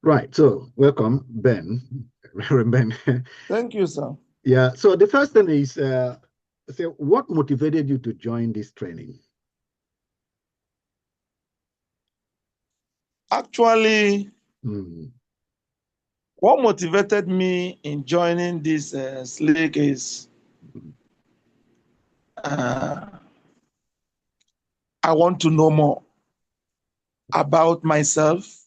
Right. So welcome, Ben. Reverend Ben. Thank you, sir. Yeah. So the first thing is, say, what motivated you to join this training? Actually, Mm, what motivated me in joining this SLIC is mm, uh, I want to know more about myself,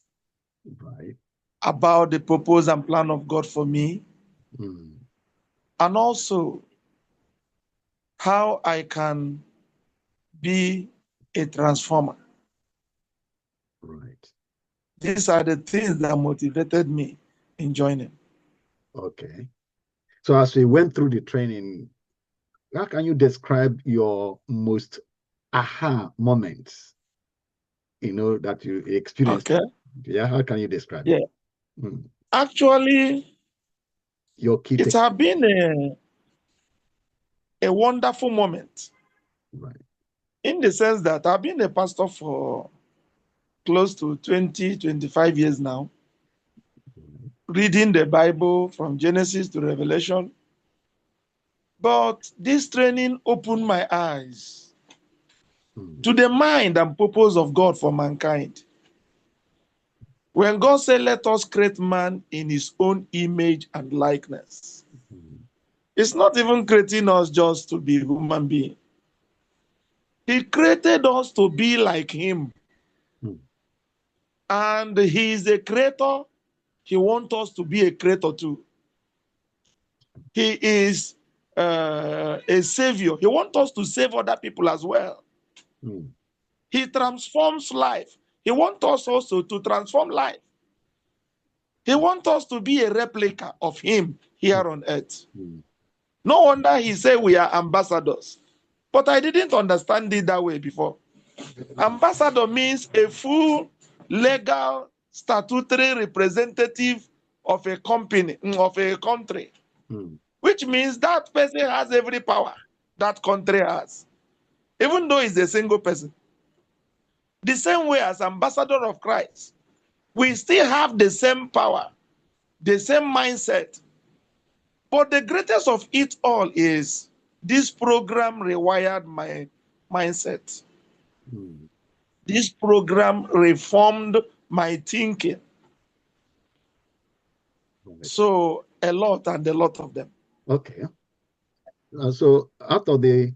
right. about the purpose and plan of God for me, Mm, and also how I can be a transformer. right. These are the things that motivated me in joining. Okay. So as we went through the training, how can you describe your most aha moments, that you experienced? Okay. Yeah. How can you describe it? Yeah. Mm, Actually, your key it take. has been a wonderful moment Right. in the sense that I've been a pastor for close to 20, 25 years now, Mm, reading the Bible from Genesis to Revelation. But this training opened my eyes mm, to the mind and purpose of God for mankind. When God said, let us create man in his own image and likeness, mm, it's not even creating us just to be human beings. He created us to be like him. mm, And he is a creator. He wants us to be a creator too. He is a savior. He wants us to save other people as well. mm, He transforms life. He wants us also to transform life. He wants us to be a replica of him mm, here on earth. mm. No wonder he said we are ambassadors. But I didn't understand it that way before. Ambassador means a full legal statutory representative of a company, of a country, Mm, which means that person has every power that country has, even though he's a single person. The same way as ambassador of Christ, we still have the same power, the same mindset. But the greatest of it all is this program rewired my mindset. mm. This program reformed my thinking. Right. So a lot and a lot of them. Okay. So out of the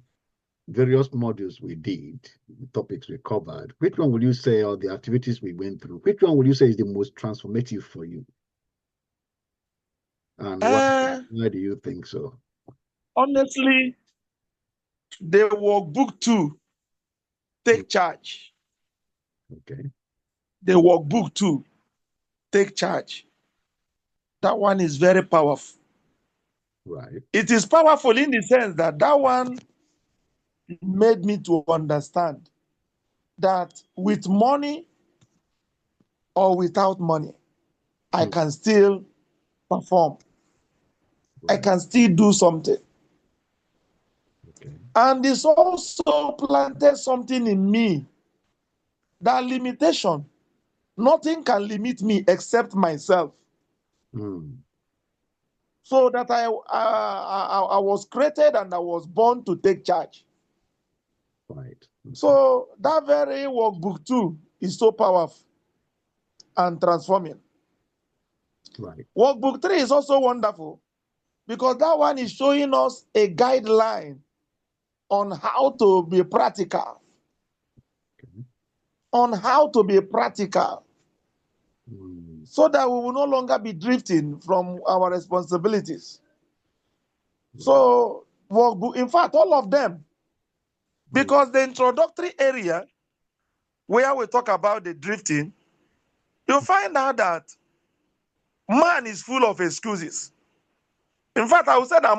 various modules we did, topics we covered, which one would you say, or the activities we went through, which one would you say is the most transformative for you? And why? Uh, Why do you think so? Honestly, the workbook too, Mm, take charge. okay. The workbook too, take charge. That one is very powerful. Right. It is powerful in the sense that that one made me to understand that with money or without money, I Mm, can still perform. I right. can still do something. Okay. And it's also planted something in me that limitation, nothing can limit me except myself. Mm, So that I was created and I was born to take charge. right. Okay. So that very workbook too is so powerful and transforming. Right. Workbook 3 is also wonderful because that one is showing us a guideline on how to be practical, Okay. on how to be practical, Mm, so that we will no longer be drifting from our responsibilities. right. So, workbook, in fact, all of them, Mm, because the introductory area where we talk about the drifting, you find out that man is full of excuses. In fact, I would say that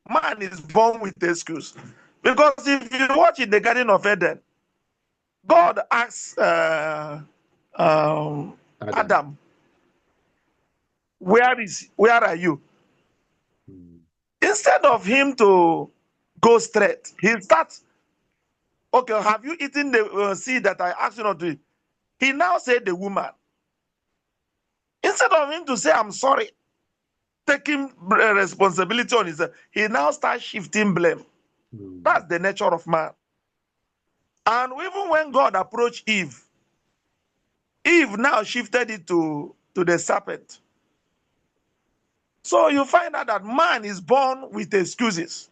man is born with excuse. Because if you watch in the Garden of Eden, God asks um, Adam. Adam, where are you? Mm, Instead of him to go straight, he starts, okay, have you eaten the seed that I asked you not to eat? He now said the woman. Instead of him to say, I'm sorry, taking responsibility on himself, he now starts shifting blame. That's the nature of man. And even when God approached Eve, Eve now shifted it to the serpent. So you find out that man is born with excuses.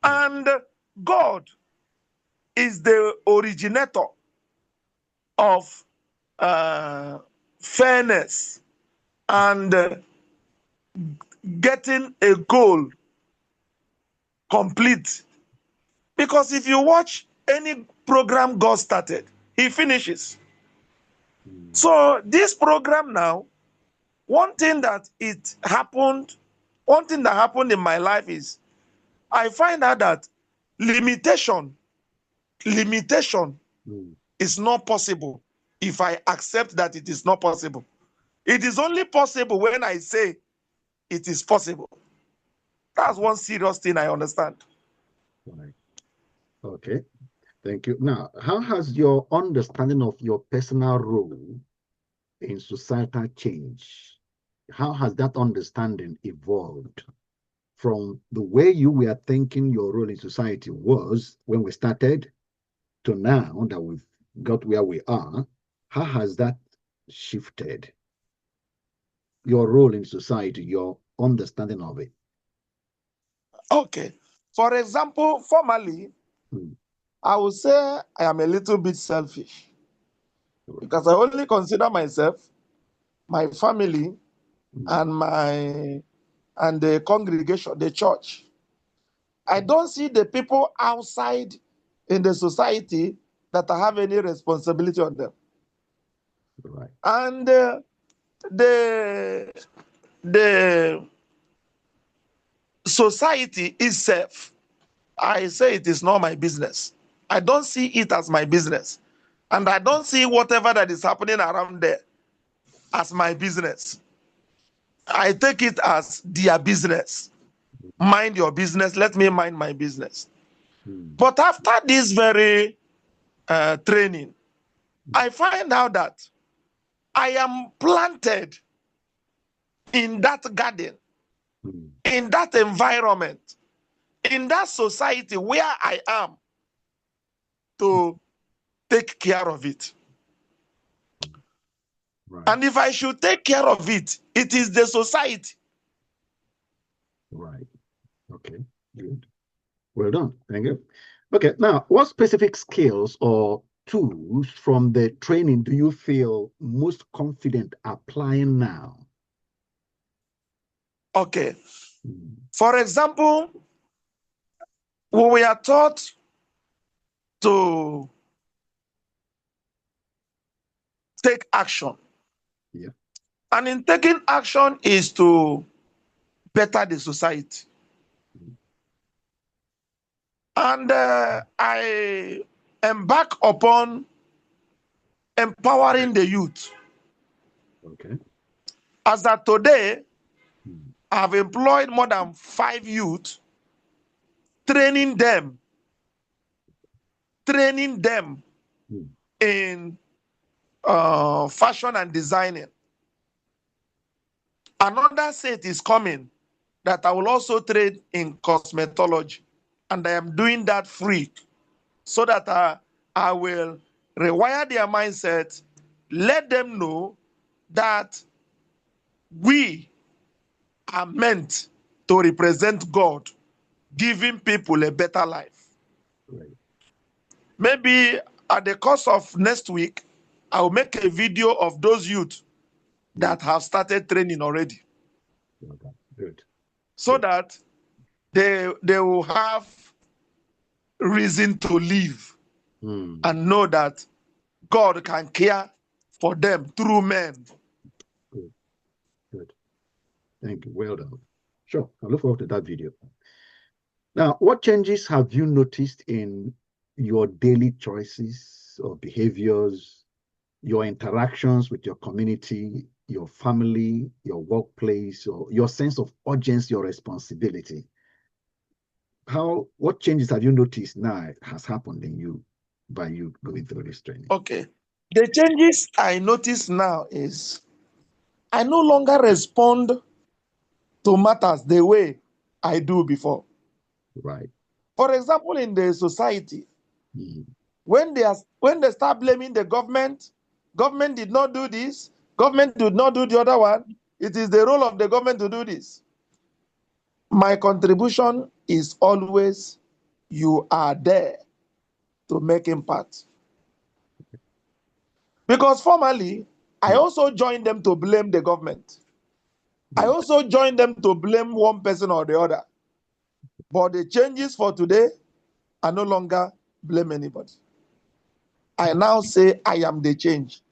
And God is the originator of fairness and getting a goal complete. Because if you watch any program God started, he finishes. So this program now, one thing that happened in my life is I find out that limitation is not possible if I accept that it is not possible. It is only possible when I say it is possible. That's one serious thing I understand. Right. Okay. Thank you. Now, how has your understanding of your personal role in societal change, how has that understanding evolved from the way you were thinking your role in society was when we started to now that we've got where we are? How has that shifted your role in society, your understanding of it? Okay. For example, formally, I would say I am a little bit selfish because I only consider myself, my family, and the congregation, the church. I don't see the people outside in the society that I have any responsibility on them. Right. And the society itself, I say it is not my business. I don't see it as my business. And I don't see whatever that is happening around there as my business. I take it as their business. Mind your business. Let me mind my business. But after this very training, I find out that I am planted in that garden, in that environment, in that society where I am to take care of it. Right. And if I should take care of it, it is the society. Right. Okay. Good. Well done. Thank you. Okay. Now, what specific skills or tools from the training do you feel most confident applying now? Okay. For example, when we are taught to take action, Yeah. and in taking action is to better the society. And I embark upon empowering the youth. Okay. As that today, I've employed more than 5 youth, training them in fashion and designing. Another set is coming that I will also train in cosmetology, and I am doing that free so that I will rewire their mindset, let them know that we are meant to represent God, giving people a better life. Right. Maybe at the course of next week, I will make a video of those youth that have started training already. Okay. Good. So that they will have reason to live and know that God can care for them through men. Good. Good. Thank you. Well done. Sure. I look forward to that video. Now, what changes have you noticed in your daily choices or behaviors, your interactions with your community, your family, your workplace, or your sense of urgency or responsibility? What changes have you noticed now has happened in you by you going through this training? Okay. The changes I notice now is I no longer respond to matters the way I do before. Right. For example, in the society, Mm. when they start blaming the government did not do this, government did not do the other one. It is the role of the government to do this. My contribution is always you are there to make impact. Because formerly, I Mm. also joined them to blame the government. I Mm. also joined them to blame one person or the other. But the changes for today, I no longer blame anybody. I now say I am the change.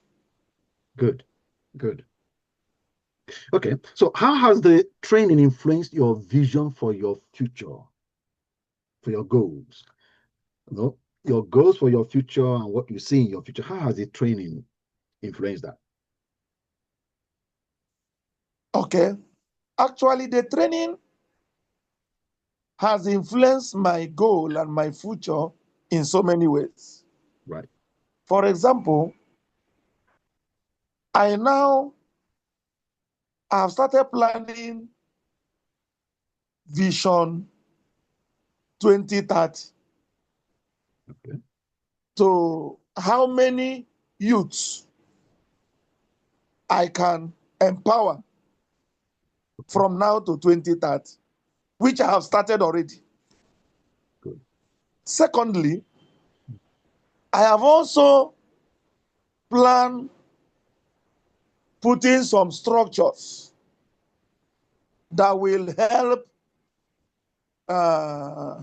Good. Good. Okay. So how has the training influenced your vision for your future, for your goals? You know, your goals for your future and what you see in your future. How has the training influenced that? Okay. Actually, the training has influenced my goal and my future in so many ways. Right. For example, I now have started planning Vision 2030 Okay. to how many youths I can empower from now to 2030, which I have started already. Good. Secondly, I have also planned putting some structures that will help uh,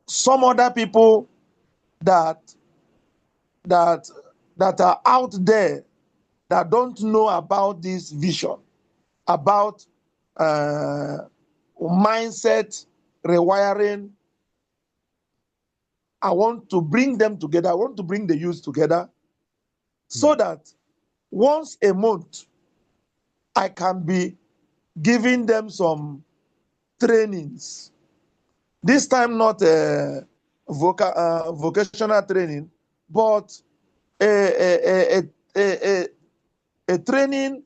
some other people that that that are out there that don't know about this vision, about uh, mindset rewiring. I want to bring them together. I want to bring the youth together so Mm. that once a month I can be giving them some trainings. This time not a vocational training, but a, a, a, a, a, a training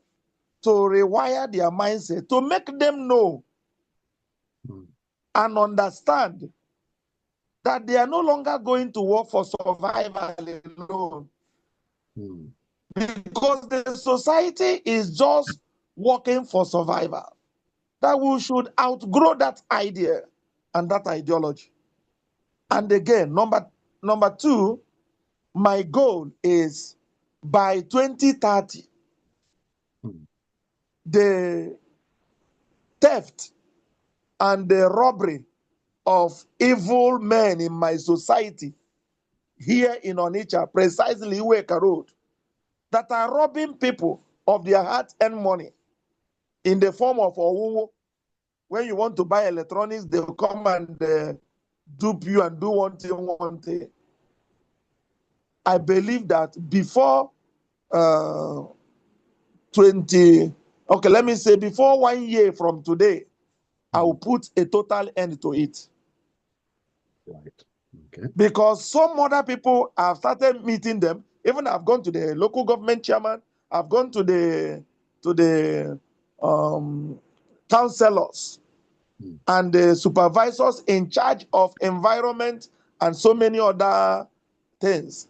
to rewire their mindset, to make them know Mm. and understand that they are no longer going to work for survival alone, Mm. because the society is just working for survival. That we should outgrow that idea and that ideology. And again, number two, my goal is by 2030, Mm. the theft and the robbery of evil men in my society here in Onitsha, precisely Iweka Road, that are robbing people of their hard-earned money in the form of owu. When you want to buy electronics, they will come and dupe you and do one thing, one thing. I believe that before uh, 20, okay, let me say before 1 year from today, I will Mm. put a total end to it. Right. Okay. Because some other people have started meeting them. Even I've gone to the local government chairman, I've gone to the councillors Mm. and the supervisors in charge of environment and so many other things.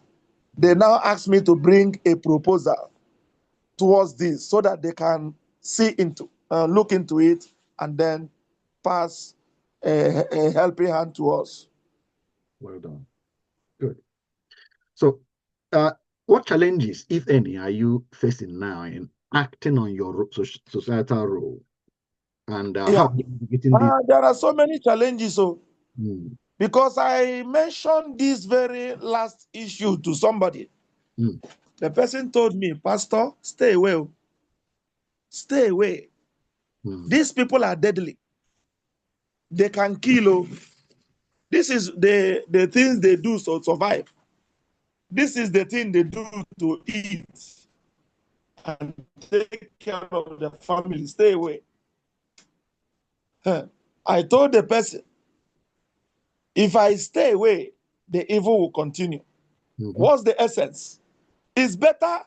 They Mm. now ask me to bring a proposal towards this so that they can look into it and then pass a helping hand to us. Well done. Good. So, uh, what challenges, if any, are you facing now in acting on your societal role? And how Yeah, are you navigating this? there are so many challenges. So, Mm. because I mentioned this very last issue to somebody, Mm. the person told me, Pastor, stay away, oh. Stay away. Mm. These people are deadly. They can kill. Oh. This is the things they do to survive. This is the thing they do to eat and take care of their family. Stay away. Huh. I told the person, if I stay away, the evil will continue. Mhm. What's the essence? It's better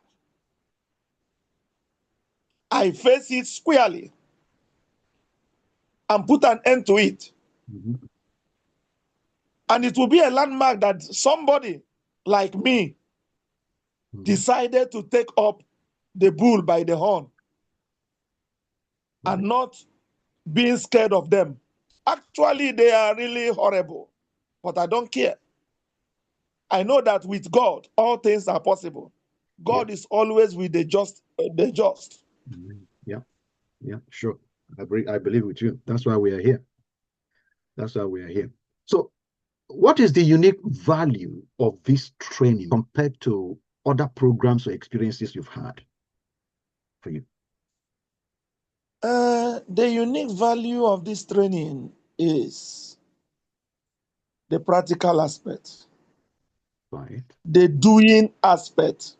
I I face it squarely and put an end to it. Mhm. And it will be a landmark that somebody like me Mhm. decided to take up the bull by the horn and Right. not being scared of them. Actually, they are really horrible, but I don't care. I know that with God, all things are possible. Yeah. God is always with the just. The just. Mhm. Yeah. Yeah. Sure. I believe with you. That's why we are here. That's why we are here. So, what is the unique value of this training compared to other programs or experiences you've had for you? The unique value of this training is the practical aspect, Right. the doing aspect.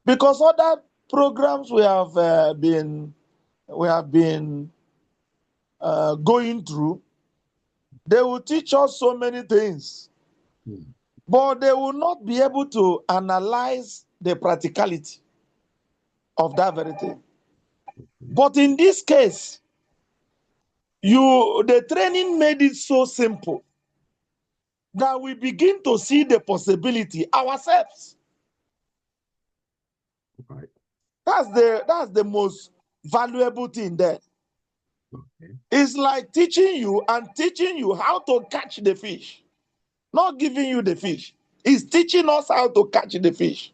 Because other programs we have been going through, they will teach us so many things, Mm. but they will not be able to analyze the practicality of that very thing. But in this case, the training made it so simple that we begin to see the possibility ourselves. Right. That's the most valuable thing there. Okay. It's like teaching you how to catch the fish, not giving you the fish. It's teaching us how to catch the fish.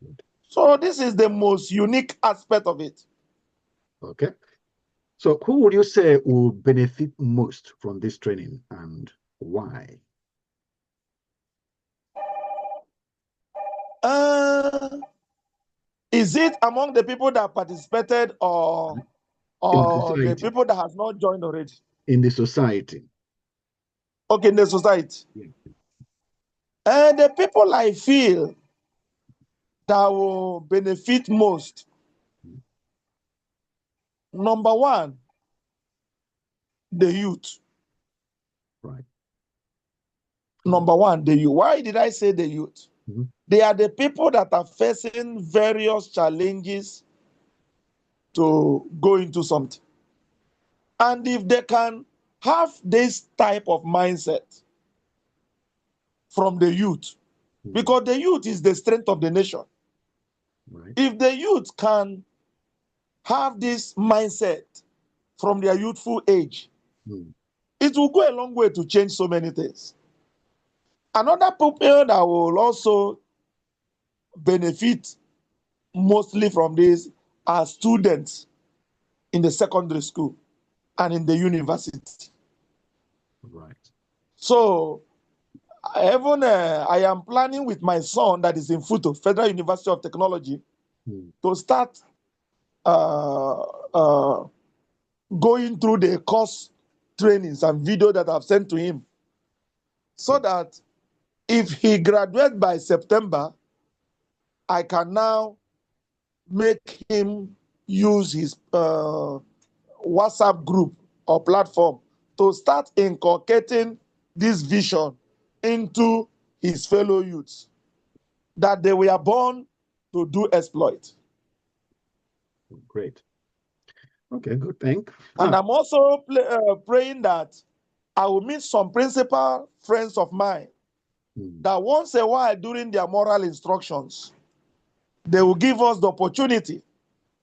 Good. So this is the most unique aspect of it. Okay. So, who would you say will benefit most from this training and why? Uh, is it among the people that participated In the or the society. people that has not joined already? In the society. Okay, in the society. Yeah. And the people I feel that will benefit most, number one, the youth. Right. Good. Number one, the youth. Why did I say the youth? Mhm. They are the people that are facing various challenges to go into something. And if they can have this type of mindset from the youth, Mhm. because the youth is the strength of the nation. Right. If the youth can have this mindset from their youthful age, Mm. it will go a long way to change so many things. Another people that will also benefit mostly from this are students in the secondary school and in the university. Right. So even I am planning with my son that is in Futo, Federal University of Technology, Mm. to start uh, uh, going through the course trainings and video that I've sent to him, so Good. that if he graduates by September, I can now make him use his WhatsApp group or platform to start inculcating this vision into his fellow youths, that they were born to do exploit. Great. Okay, good. Thank. And Now, I'm also praying that I will meet some principal friends of mine mm, that once a while during their moral instructions, they will give us the opportunity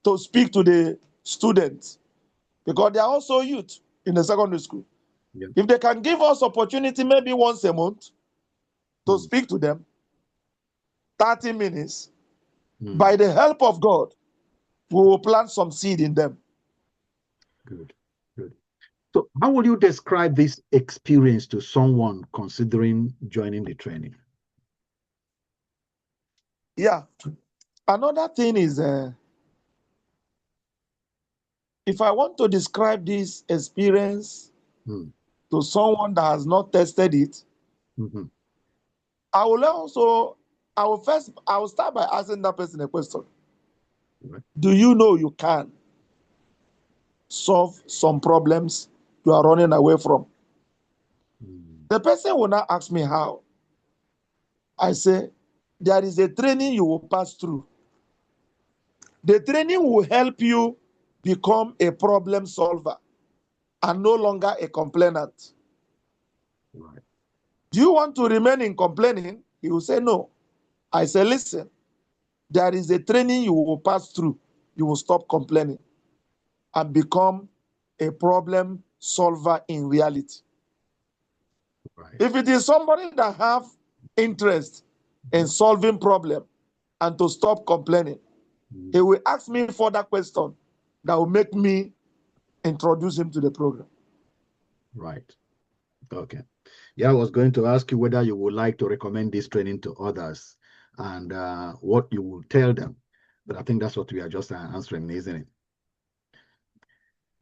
to speak to the students, because they are also youth in the secondary school. yeah. If they can give us opportunity maybe once a month to Mm, speak to them, 30 minutes, mm, by the help of God, we will plant some seed in them. good. Good. So, how would you describe this experience to someone considering joining the training? Yeah. Another thing is, if I want to describe this experience Mm, to someone that has not tested it, mhm. I will start by asking that person a question. Right. Do you know you can solve some problems you are running away from? Mm, The person will now ask me how. I say, there is a training you will pass through. The training will help you become a problem solver and no longer a complainant. Right. Do you want to remain in complaining? He will say no. I say, listen, there is a training you will pass through. You will stop complaining and become a problem solver in reality. Right. If it is somebody that have interest in solving problem and to stop complaining, he will ask me further question that will make me introduce him to the program. Right. Okay. Yeah, I was going to ask you whether you would like to recommend this training to others and what you will tell them. But I think that's what we are just answering, isn't it?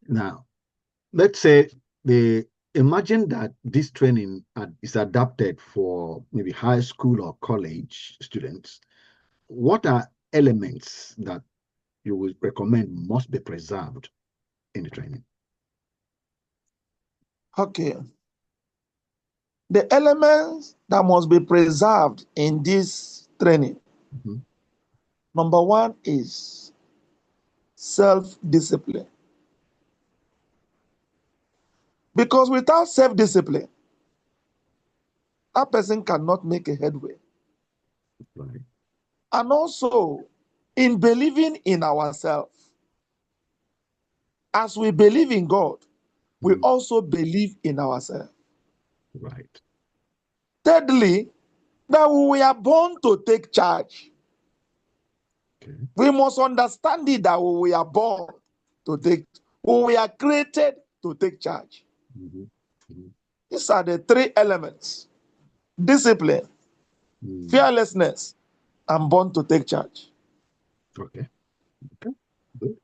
Now, let's say the imagine that this training is adapted for maybe high school or college students. What are elements that you would recommend must be preserved in the training? Okay. The elements that must be preserved in this training, Mhm. number one is self-discipline. Because without self-discipline, that person cannot make a headway. Right. And also, in believing in ourselves, as we believe in God, we Mm. also believe in ourselves. Right. Thirdly, that we are born to take charge. Okay. We must understand it that we are born to take, we are created to take charge. Mhm. Mhm. These are the three elements: discipline, Mm. fearlessness, and born to take charge. Okay. Okay. Good.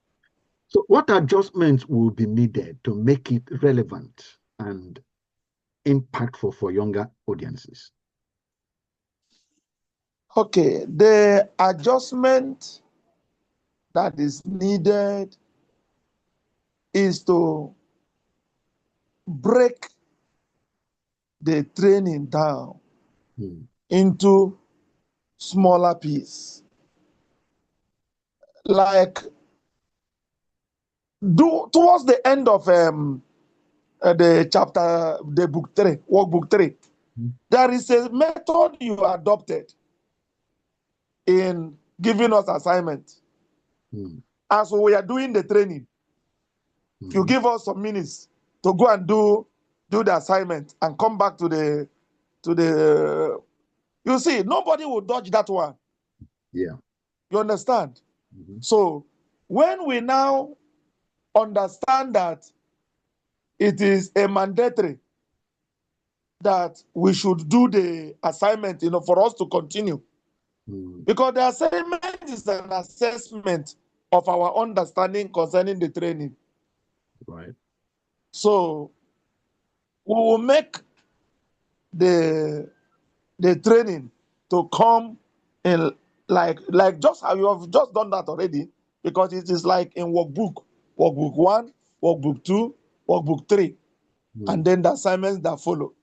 So, what adjustments will be needed to make it relevant and impactful for younger audiences? Okay, the adjustment that is needed is to break the training down Mm. into smaller pieces. Like do towards the end of the chapter, the book 3, workbook 3, Mm. there is a method you adopted in giving us assignment. Mm. As we are doing the training, you Mhm. give us some minutes to go and do the assignment and come back to the. You see, nobody will dodge that one. Yeah. You understand? Mhm. So when we now understand that it is a mandatory that we should do the assignment, for us to continue, Mm. because the assignment is an assessment of our understanding concerning the training. Right. So we will make the training to come in, like just how you have just done that already, because it is like in workbook 1, workbook 2, workbook 3, and Mm. then the assignments that follow.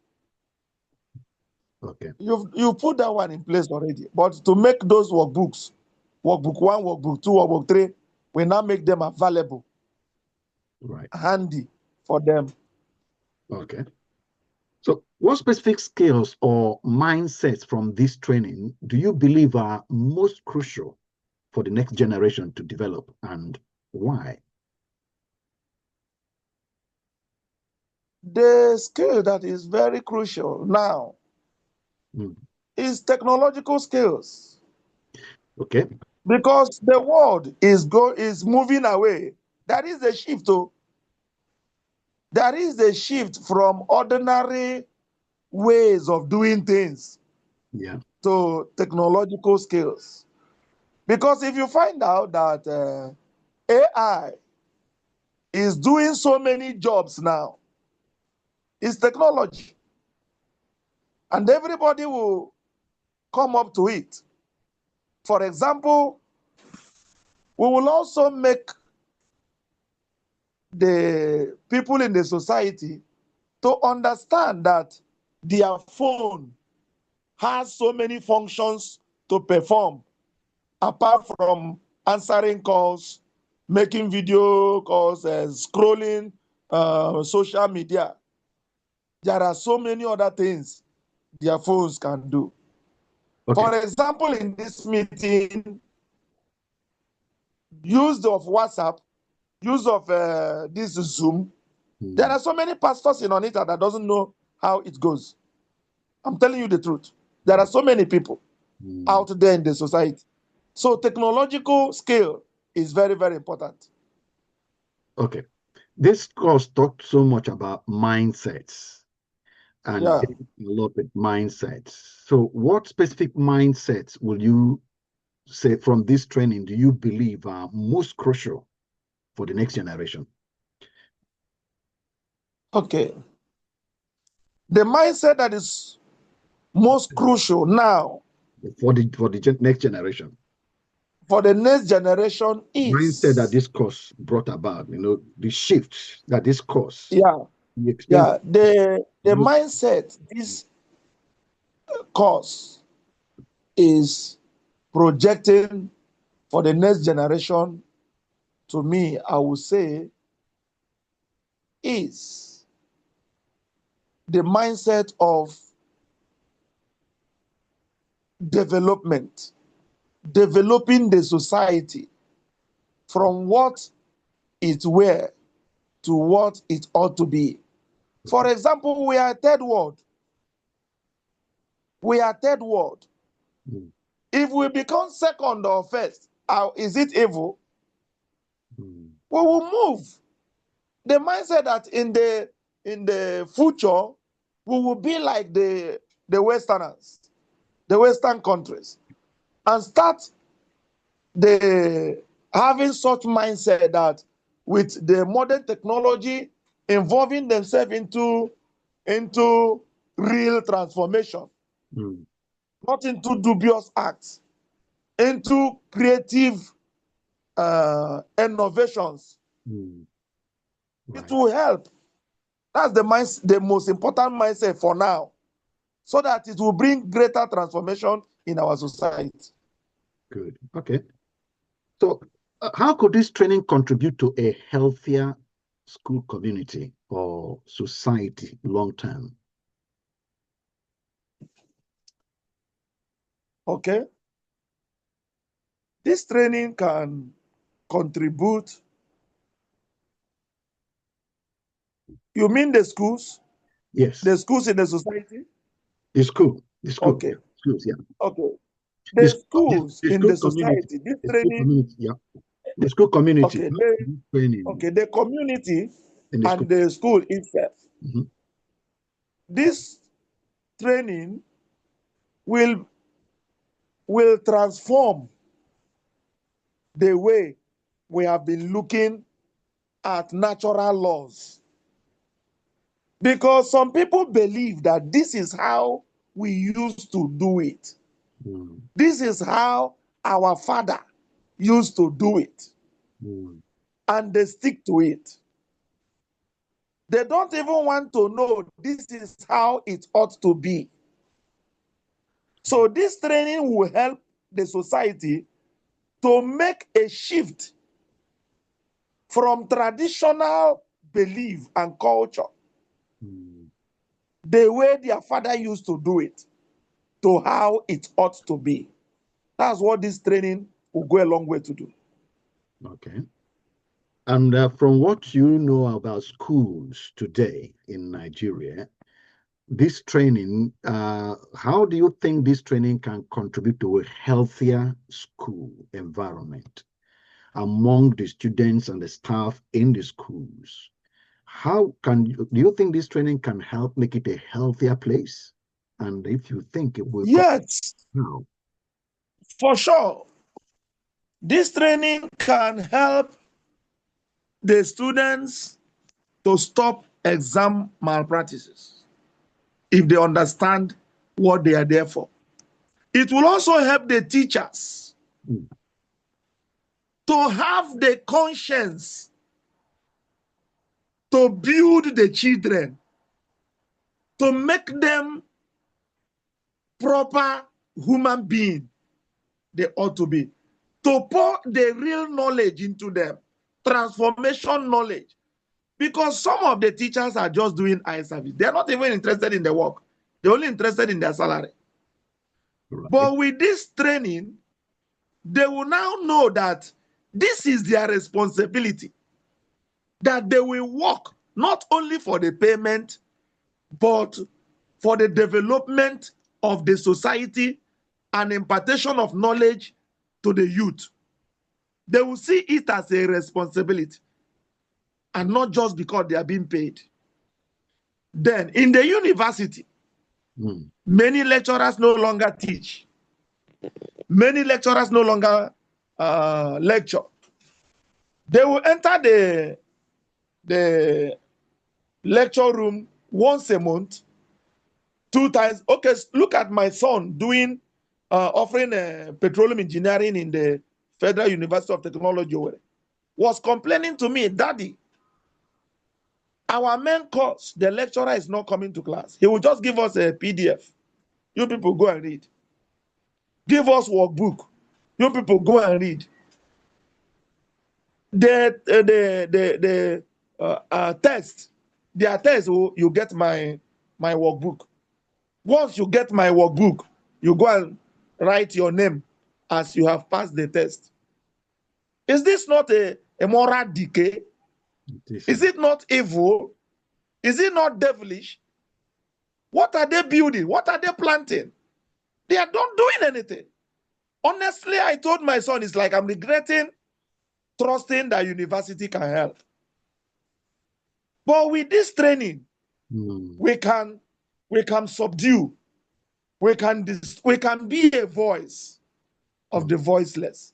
Okay. You put that one in place already, but to make those workbooks, workbook 1, workbook 2, workbook 3, we now make them available, Right. handy for them. Okay. So, what specific skills or mindsets from this training do you believe are most crucial for the next generation to develop, and why? The skill that is very crucial now Mm. is technological skills, Okay. because the world is moving away. There is a shift. Oh, there is a shift from ordinary ways of doing things Yeah. to technological skills. Because if you find out that AI is doing so many jobs now, it's technology, and everybody will come up to it. For example, we will also make the people in the society to understand that their phone has so many functions to perform apart from answering calls, making video calls, scrolling social media. There are so many other things their phones can do. Okay. For example, in this meeting, use of WhatsApp, use of this Zoom. There are so many pastors in Onitsha that doesn't know how it goes. I'm telling you the truth. There are so many people out there in the society. So technological skill is very, very important. Okay. This course talked so much about mindsets and Yeah. dealing a lot with mindsets. So what specific mindsets will you say from this training do you believe are most crucial for the next generation? Okay. The mindset that is most crucial now For the next generation. for the next generation Mindset that is, this course brought about, the shift that this course, yeah, the extent yeah, the mindset this course is projecting for the next generation, to me, I would say, is the mindset of development, developing the society from what it were to what it ought to be. For example, we are third world. We are third world. Mm, If we become second or first, is it evil? mm, We will move. The mindset that in the future we will be like the Westerners, the Western countries, and start the having such mindset that with the modern technology involving themselves into real transformation, mm, not into dubious acts, into creative innovations. mm. It Right. will help. That's the most important mindset for now, so that it will bring greater transformation in our society. Good. Okay. So, how could this training contribute to a healthier school community or society long term? Okay? This training can contribute. You mean the schools? Yes, The schools in the society? the school, yeah, Okay. schools, yeah, Okay. The schools the in school the community, society, this the school training, community, yeah, the school community. okay, How could this training the community in the school? and the school itself. Mhm, This training will will transform the way we have been looking at natural laws. Because some people believe that this is how we used to do it. mm, This is how our father used to do it. mm, And they stick to it. They don't even want to know this is how it ought to be. So this training will help the society to make a shift from traditional belief and culture, mm. the way their father used to do it, to how it ought to be. That's what this training will go a long way to do. Okay. And from what you know about schools today in Nigeria, this training, how do you think this training can contribute to a healthier school environment among the students and the staff in the schools? Do you think this training can help make it a healthier place? And if you think it will come, Yes, how? for sure. This training can help the students to stop exam malpractices if they understand what they are there for. It will also help the teachers Mm, to have the conscience to build the children, to make them proper human being they ought to be. to pour the real knowledge into them, transformation knowledge. Because some of the teachers are just doing eye service. They're not even interested in the work. They're only interested in their salary. Right. But with this training, they will now know that this is their responsibility, that they will work not only for the payment, but for the development of the society and impartation of knowledge to the youth. They will see it as a responsibility and not just because they are being paid. Then in the university, many lecturers no longer teach. Many lecturers no longer lecture. They will enter the lecture room once a month, 2 times. Okay, look at my son doing offering petroleum engineering in the Federal University of Technology. Was complaining to me, Daddy, our main course, the lecturer is not coming to class. He will just give us a PDF. You people go and read. Give us workbook. You people go and read. The test, their test, you get my workbook. Once you get my workbook, you go and write your name as you have passed the test. Is this not a moral decay? Is it not evil? Is it not devilish? What are they building? What are they planting? They are not doing anything. Honestly, I told my son, it's like I'm regretting trusting that university can help. But with this training, we can subdue. We can be a voice of the voiceless.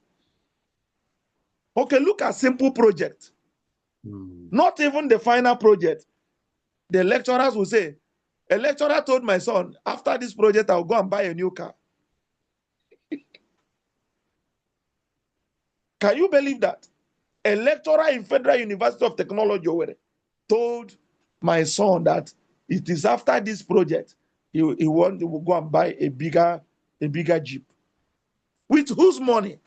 Okay, look at simple project. Not even the final project. The lecturers will say, a lecturer told my son, after this project, I'll go and buy a new car. Can you believe that? A lecturer in Federal University of Technology told my son that it is after this project he will go and buy a bigger Jeep. With whose money?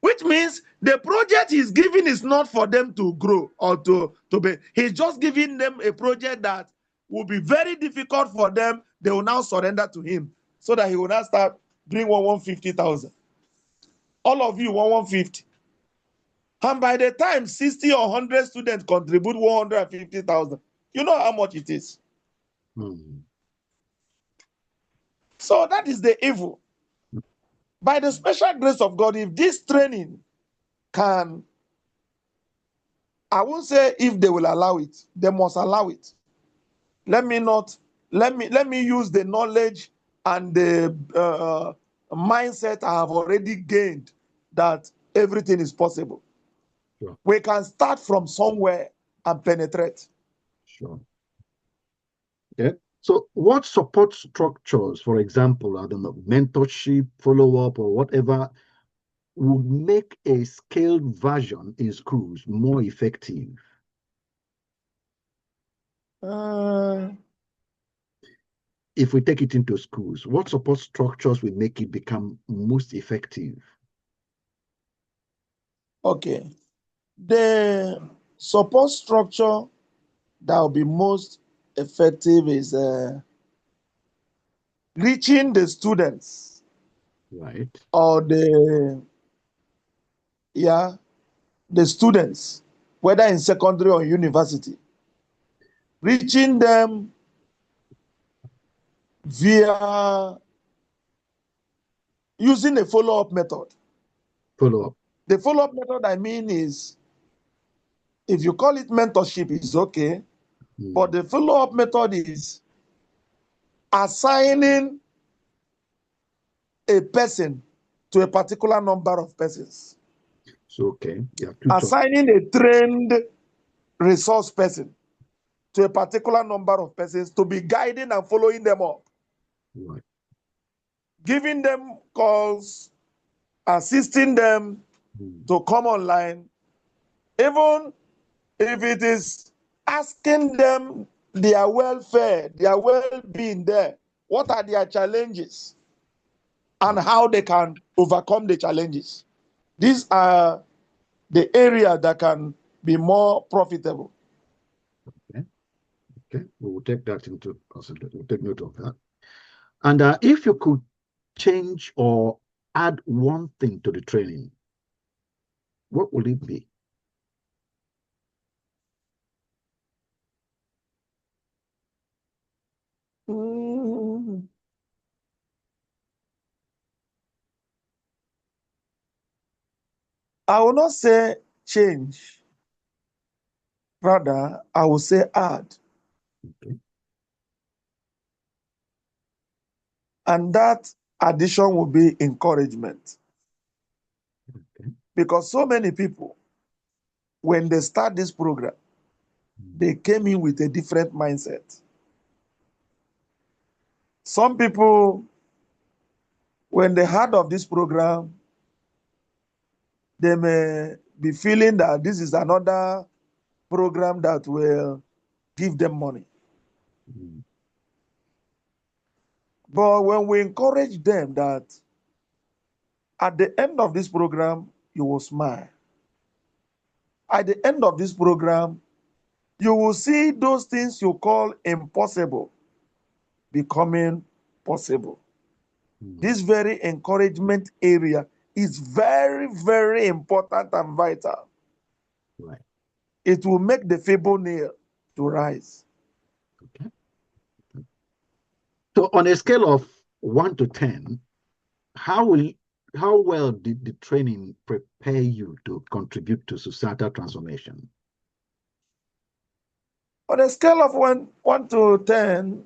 Which means the project he's giving is not for them to grow or to be. He's just giving them a project that will be very difficult for them. They will now surrender to him so that he will now start doing 150,000. All of you 150. And by the time 60 or 100 students contribute 150,000, you know how much it is. So that is the evil. By the special grace of God, if this training can, I won't say if they will allow it, they must allow it. Let me use the knowledge and the mindset I have already gained that everything is possible. Sure. We can start from somewhere and penetrate. Sure. Yeah. So what support structures, for example, I don't know, mentorship, follow-up, or whatever, would make a scaled version in schools more effective? If we take it into schools, what support structures will make it become most effective? Okay. The support structure that will be most effective is reaching the students. Right. Or the students, whether in secondary or university. Reaching them via using a follow-up method. Follow-up. The follow-up method I mean is, if you call it mentorship, it's okay. But the follow-up method is assigning a person to a particular number of persons. So, okay. Yeah. Assigning a trained resource person to a particular number of persons to be guiding and following them up. Right. Giving them calls, assisting them to come online, even if it is asking them their welfare, their well-being there. What are their challenges? and how they can overcome the challenges. These are the areas that can be more profitable. Okay. Okay. We will take that into consideration. We'll take note of that. And if you could change or add one thing to the training, what would it be? Mm. I will not say change. Rather, I will say add. Okay. And that addition will be encouragement. Okay. Because so many people, when they start this program, they came in with a different mindset. Some people, when they heard of this program, they may be feeling that this is another program that will give them money. Mm. But when we encourage them that at the end of this program, you will smile. At the end of this program, you will see those things you call impossible becoming possible. Mm. This very encouragement area is very, very important and vital. Right. It will make the feeble nail to rise. Okay. So on a scale of 1 to 10, how will how well did the training prepare you to contribute to societal transformation? On a scale of one to 10,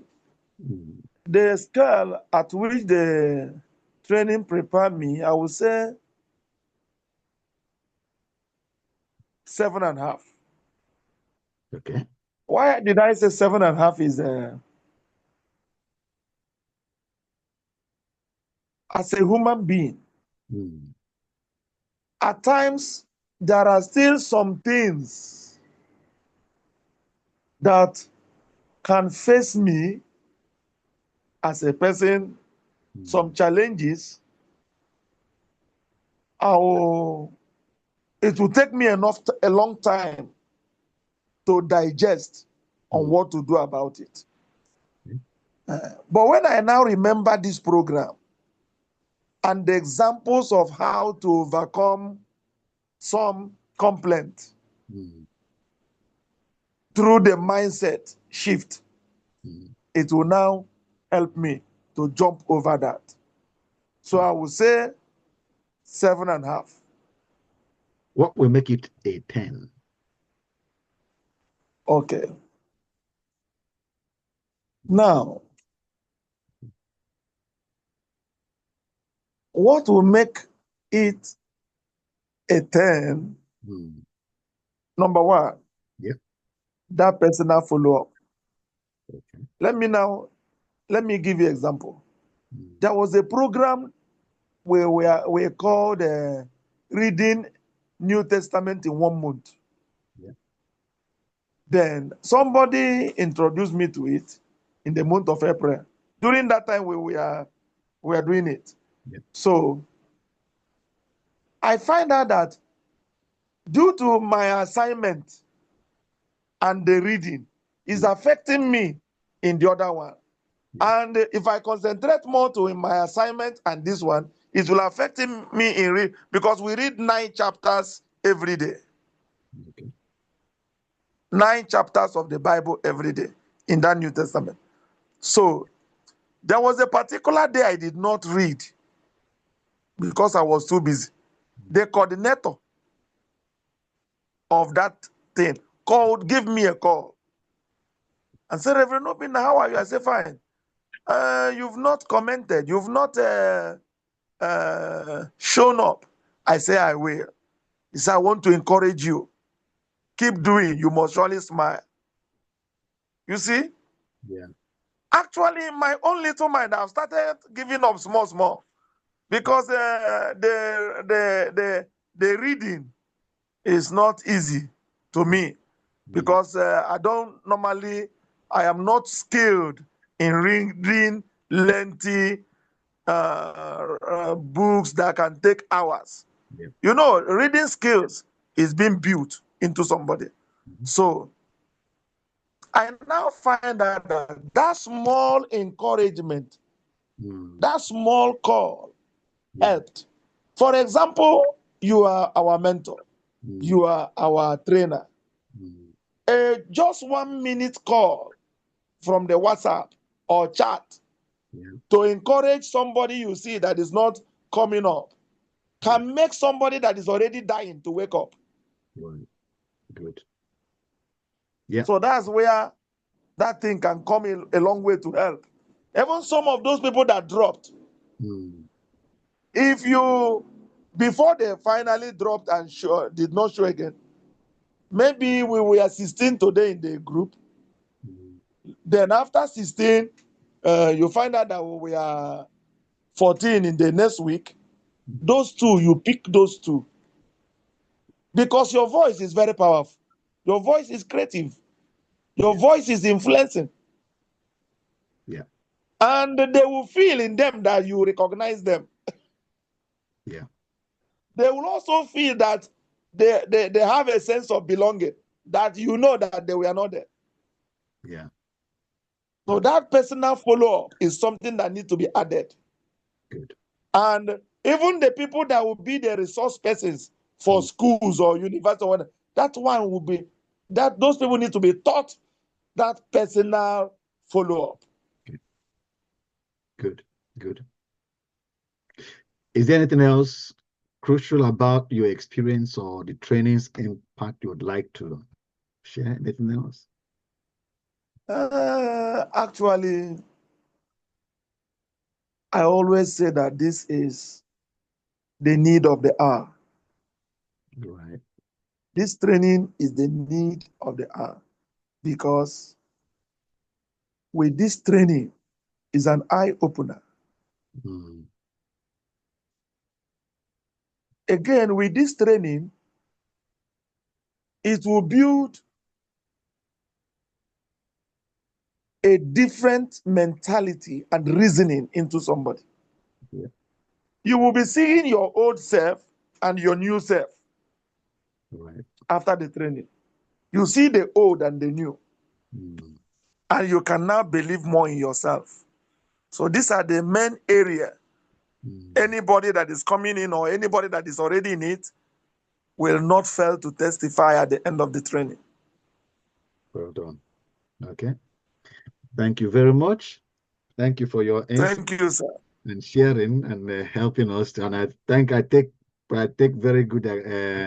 Mm. the scale at which the training prepared me, I would say 7.5. Okay. Why did I say 7.5? Is as a human being, Mm. at times there are still some things that can face me as a person, some Mm. challenges. It will take me a long time to digest on Mm. what to do about it. Okay. But when I now remember this program and the examples of how to overcome some complaint Mm. through the mindset shift, Mm. it will now help me to jump over that. So I would say 7.5. What will make it a 10? Okay. Now, what will make it a 10? Mm. Number one, Yeah. that personal follow up. Okay. Let me give you an example. Mm. There was a program where we called reading New Testament in 1 month. Yeah. Then somebody introduced me to it in the month of April. During that time, we are doing it. Yeah. So I find out that due to my assignment and the reading is Mm. affecting me in the other one. Yeah. And if I concentrate more to in my assignment and this one, it will affect me in read because we read 9 chapters every day. Okay. 9 chapters of the Bible every day in that New Testament. So there was a particular day I did not read because I was too busy. The coordinator of that thing gave me a call and said, Reverend Obinna, how are you? I said, fine. You've not commented. You've not shown up. I say, I will. He said, I want to encourage you. Keep doing. You must surely smile. You see? Yeah. Actually, in my own little mind, I've started giving up small, small. Because the reading is not easy to me. Mm. Because I am not skilled in reading lengthy books that can take hours. Yeah. You know, reading skills is being built into somebody. Mhm. So I now find out that that small encouragement, Mm. that small call Yeah. helped. For example, you are our mentor, Mm. you are our trainer. Mm. Just 1 minute call from the WhatsApp or chat Yeah. to encourage somebody you see that is not coming up Yeah. can make somebody that is already dying to wake up. Right. Good. Yeah. So that's where that thing can come in a long way to help. Even some of those people that dropped, Mm. if you, before they finally dropped and did not show again, maybe we were 16 today in the group. Mm. Then after 16, you find out that we are 14 in the next week. Mm. Those two, you pick those two. Because your voice is very powerful. Your voice is creative. Your Yeah. voice is influencing. Yeah. And they will feel in them that you recognize them. Yeah. They will also feel that they have a sense of belonging, that you know that they were not there. Yeah. So Good. that personal follow-up is something that needs to be added. Good. And even the people that will be the resource persons for Mm. schools or university or whatever, that one will be, that those people need to be taught that personal follow-up. Okay. Good. Good. Is there anything else crucial about your experience or the training's impact you would like to share? Anything else? Actually, I always say that this is the need of the hour. Right. This training is the need of the hour because with this training is an eye opener. Mm. Again, with this training, it will build a different mentality and reasoning into somebody. Yeah. You will be seeing your old self and your new self Right. after the training. You see the old and the new, Mm. and you can now believe more in yourself. So these are the main area. Mm. Anybody that is coming in or anybody that is already in it will not fail to testify at the end of the training. Well done. Okay. Thank you very much. Thank you for your insight Thank you, sir. and sharing and helping us. And I think I take very good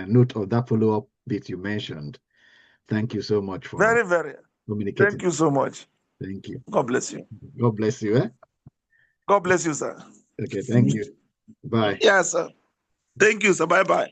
note of that follow-up bit you mentioned. Thank you so much for Very, very. Thank communicating. you so much. Thank you. God bless you. God bless you. Eh? God bless you, sir. Okay. Thank you. Bye. Yes, sir. Thank you, sir. Bye bye.